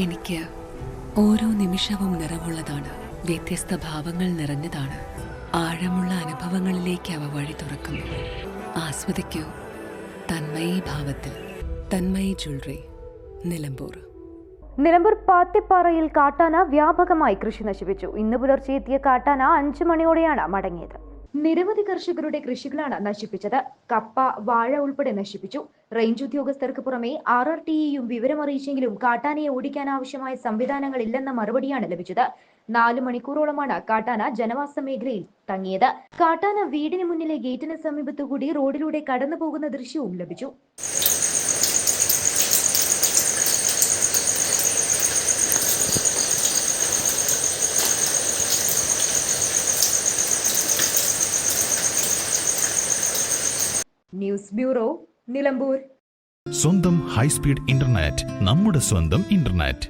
എനിക്ക് ഓരോ നിമിഷവും നിറവുള്ളതാണ്, വ്യത്യസ്ത ഭാവങ്ങൾ നിറഞ്ഞതാണ്. ആഴമുള്ള അനുഭവങ്ങളിലേക്ക് അവ വഴി തുറക്കുന്നു. ആസ്വദിക്കൂ തന്മയി ഭാവത്തിൽ. തന്മയി ജ്വല്ലറി, നിലമ്പൂർ. നിലമ്പൂർ പാത്തിപ്പാറയിൽ കാട്ടാന വ്യാപകമായി കൃഷി നശിപ്പിച്ചു. ഇന്ന് പുലർച്ചെ എത്തിയ കാട്ടാന 5 മണിയോടെയാണ് മടങ്ങിയത്. നിരവധി കർഷകരുടെ കൃഷികളാണ് നശിപ്പിച്ചത്. കപ്പ, വാഴ ഉൾപ്പെടെ നശിപ്പിച്ചു. റേഞ്ച് ഉദ്യോഗസ്ഥർക്ക് പുറമെ RRTEയും വിവരമറിയിച്ചെങ്കിലും കാട്ടാനയെ ഓടിക്കാൻ ആവശ്യമായ സംവിധാനങ്ങൾ ഇല്ലെന്ന മറുപടിയാണ് ലഭിച്ചത്. 4 മണിക്കൂറോളമാണ് കാട്ടാന ജനവാസ മേഖലയിൽ തങ്ങിയത്. കാട്ടാന വീടിന് മുന്നിലെ ഗേറ്റിന് സമീപത്തുകൂടി റോഡിലൂടെ കടന്നു പോകുന്ന ദൃശ്യവും ലഭിച്ചു. News bureau, Nilambur. സ്വന്തം ഹൈസ്പീഡ് ഇന്റർനെറ്റ്, നമ്മുടെ സ്വന്തം ഇന്റർനെറ്റ്.